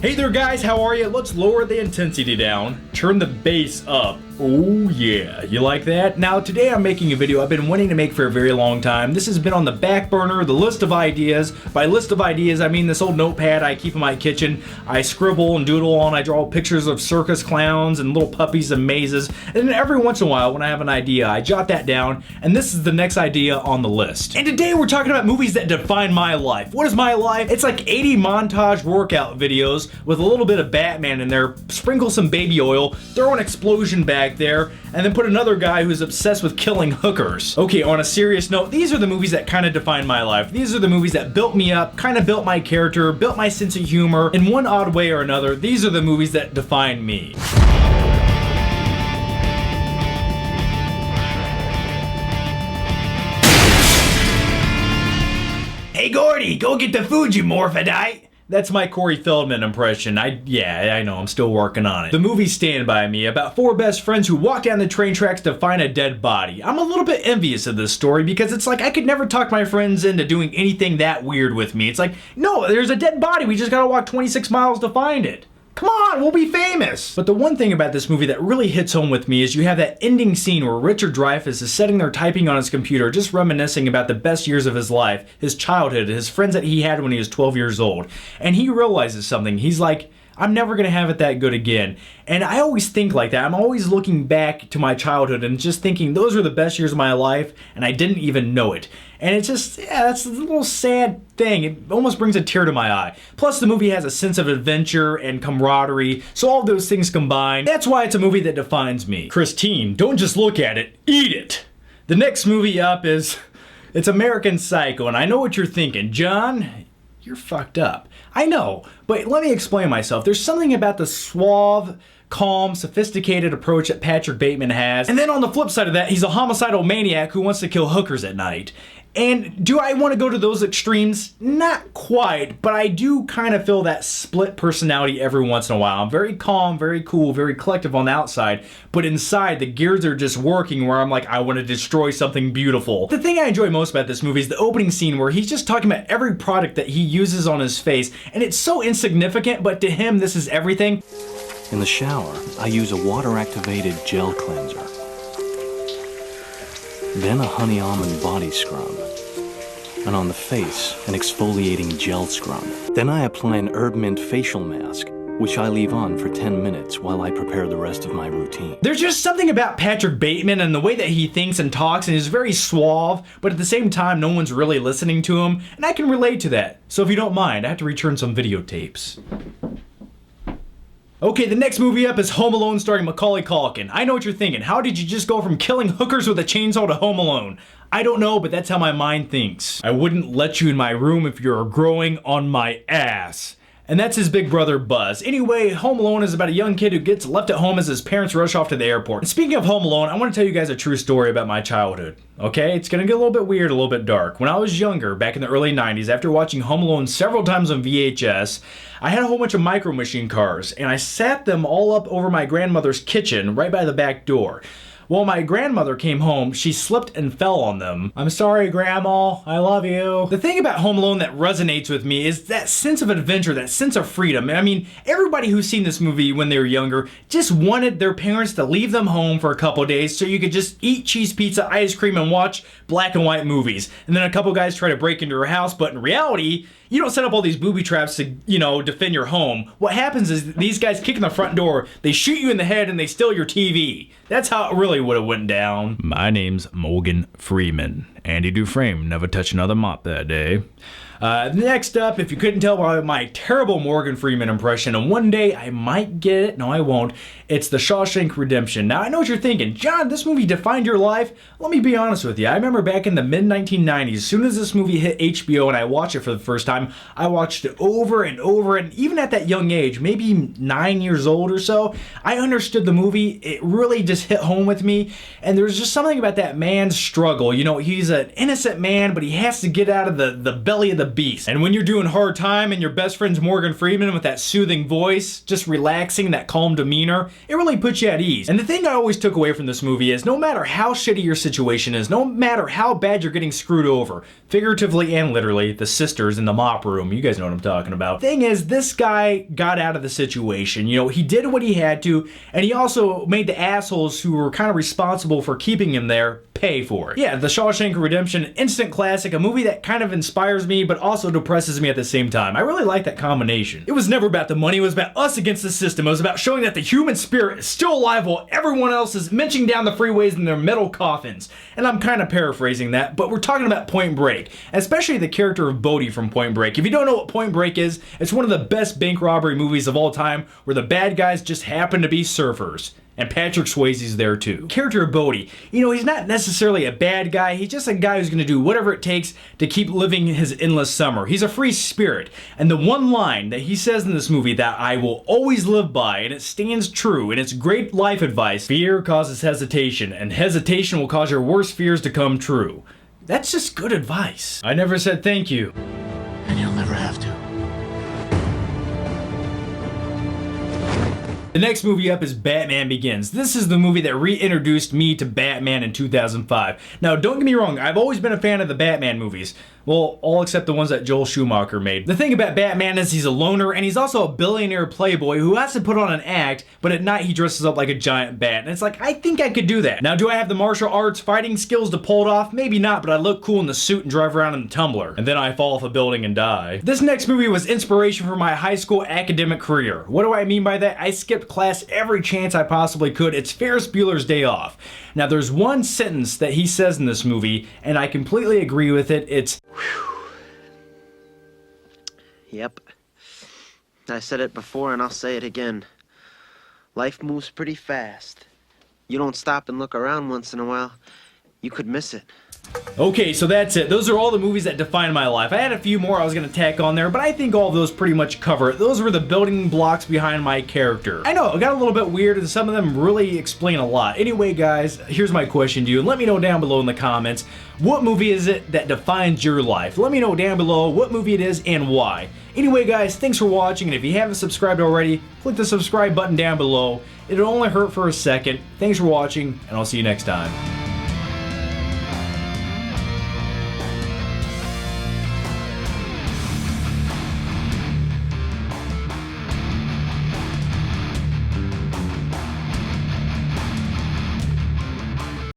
Hey there guys, how are you? Let's lower the intensity down, turn the bass up. Oh yeah, you like that? Now today I'm making a video I've been wanting to make for a very long time. This has been on the back burner, the list of ideas. By list of ideas, I mean this old notepad I keep in my kitchen. I scribble and doodle on, I draw pictures of circus clowns and little puppies and mazes. And then every once in a while when I have an idea, I jot that down, and this is the next idea on the list. And today we're talking about movies that define my life. What is my life? It's like 80 montage workout videos with a little bit of Batman in there, sprinkle some baby oil, throw an explosion back there, and then put another guy who's obsessed with killing hookers. Okay, on a serious note, these are the movies that kind of define my life. These are the movies that built me up, kind of built my character, built my sense of humor. In one odd way or another, these are the movies that define me. Hey Gordy, go get the food, you morphodite! That's my Corey Feldman impression. I know, I'm still working on it. The movie Stand By Me, about four best friends who walk down the train tracks to find a dead body. I'm a little bit envious of this story because it's like I could never talk my friends into doing anything that weird with me. It's like, no, there's a dead body, we just gotta walk 26 miles to find it. Come on, we'll be famous! But the one thing about this movie that really hits home with me is you have that ending scene where Richard Dreyfuss is sitting there typing on his computer, just reminiscing about the best years of his life, his childhood, his friends that he had when he was 12 years old. And he realizes something. He's like, I'm never gonna have it that good again. And I always think like that. I'm always looking back to my childhood and just thinking those were the best years of my life and I didn't even know it. And it's just, that's a little sad thing. It almost brings a tear to my eye. Plus the movie has a sense of adventure and camaraderie, so all of those things combined, that's why it's a movie that defines me. Christine, don't just look at it, eat it! The next movie up is, it's American Psycho, and I know what you're thinking, John, you're fucked up. I know, but let me explain myself. There's something about the suave, calm, sophisticated approach that Patrick Bateman has. And then on the flip side of that, he's a homicidal maniac who wants to kill hookers at night. And do I want to go to those extremes? Not quite, but I do kind of feel that split personality every once in a while. I'm very calm, very cool, very collective on the outside, but inside the gears are just working where I'm like, I want to destroy something beautiful. The thing I enjoy most about this movie is the opening scene where he's just talking about every product that he uses on his face, and it's so insignificant, but to him this is everything. In the shower, I use a water-activated gel cleanser. Then a honey almond body scrub. And on the face, an exfoliating gel scrub. Then I apply an herb mint facial mask, which I leave on for 10 minutes while I prepare the rest of my routine. There's just something about Patrick Bateman and the way that he thinks and talks, and he's very suave, but at the same time, no one's really listening to him, and I can relate to that. So if you don't mind, I have to return some videotapes. Okay, the next movie up is Home Alone starring Macaulay Culkin. I know what you're thinking. How did you just go from killing hookers with a chainsaw to Home Alone? I don't know, but that's how my mind thinks. I wouldn't let you in my room if you're growing on my ass. And that's his big brother Buzz. Anyway, Home Alone is about a young kid who gets left at home as his parents rush off to the airport. And speaking of Home Alone, I want to tell you guys a true story about my childhood. Okay, it's gonna get a little bit weird, a little bit dark. When I was younger, back in the early 90s, after watching Home Alone several times on VHS, I had a whole bunch of Micro Machine cars, and I sat them all up over my grandmother's kitchen right by the back door. Well, my grandmother came home, she slipped and fell on them. I'm sorry, Grandma, I love you. The thing about Home Alone that resonates with me is that sense of adventure, that sense of freedom. I mean, everybody who's seen this movie when they were younger just wanted their parents to leave them home for a couple days so you could just eat cheese pizza, ice cream, and watch black and white movies. And then a couple guys try to break into your house, but in reality, you don't set up all these booby traps to, defend your home. What happens is these guys kick in the front door, they shoot you in the head, and they steal your TV. That's how it really would have went down. My name's Morgan Freeman. Andy Dufresne never touched another mop that day. Next up, if you couldn't tell by my terrible Morgan Freeman impression, and one day I might get it, no I won't, it's the Shawshank Redemption. Now I know what you're thinking, John, this movie defined your life? Let me be honest with you, I remember back in the mid-1990s, as soon as this movie hit HBO and I watched it for the first time, I watched it over and over, and even at that young age, maybe 9 years old or so, I understood the movie. It really just hit home with me, and there's just something about that man's struggle. He's an innocent man, but he has to get out of the belly of the beast. And when you're doing hard time and your best friend's Morgan Freeman with that soothing voice, just relaxing, that calm demeanor, it really puts you at ease. And the thing I always took away from this movie is no matter how shitty your situation is, no matter how bad you're getting screwed over, figuratively and literally, the sisters in the mop room, you guys know what I'm talking about. Thing is, this guy got out of the situation. You know, he did what he had to, and he also made the assholes who were kind of responsible for keeping him there pay for it. Yeah, The Shawshank Redemption, instant classic, a movie that kind of inspires me but also depresses me at the same time. I really like that combination. It was never about the money, it was about us against the system. It was about showing that the human spirit is still alive while everyone else is minching down the freeways in their metal coffins. And I'm kind of paraphrasing that, but we're talking about Point Break, especially the character of Bodhi from Point Break. If you don't know what Point Break is, it's one of the best bank robbery movies of all time where the bad guys just happen to be surfers. And Patrick Swayze's there too. Character of Bodhi, you know, he's not necessarily a bad guy, he's just a guy who's gonna do whatever it takes to keep living his endless summer. He's a free spirit. And the one line that he says in this movie that I will always live by, and it stands true, and it's great life advice: fear causes hesitation, and hesitation will cause your worst fears to come true. That's just good advice. I never said thank you. And you'll never have to. The next movie up is Batman Begins. This is the movie that reintroduced me to Batman in 2005. Now, don't get me wrong, I've always been a fan of the Batman movies. Well, all except the ones that Joel Schumacher made. The thing about Batman is he's a loner, and he's also a billionaire playboy who has to put on an act, but at night he dresses up like a giant bat. And it's like, I think I could do that. Now, do I have the martial arts fighting skills to pull it off? Maybe not, but I look cool in the suit and drive around in the Tumbler. And then I fall off a building and die. This next movie was inspiration for my high school academic career. What do I mean by that? I skipped class every chance I possibly could. It's Ferris Bueller's Day Off. Now, there's one sentence that he says in this movie, and I completely agree with it. It's, Yep. I said it before and I'll say it again. Life moves pretty fast. You don't stop and look around once in a while, you could miss it. okay, so that's it. Those are all the movies that define my life. I had a few more I was going to tack on there, but I think all of those pretty much cover it. Those were the building blocks behind my character. I know, it got a little bit weird, and some of them really explain a lot. Anyway, guys, here's my question to you, and let me know down below in the comments, what movie is it that defines your life? Let me know down below what movie it is and why. Anyway, guys, thanks for watching, and if you haven't subscribed already, click the subscribe button down below. It'll only hurt for a second. Thanks for watching, and I'll see you next time.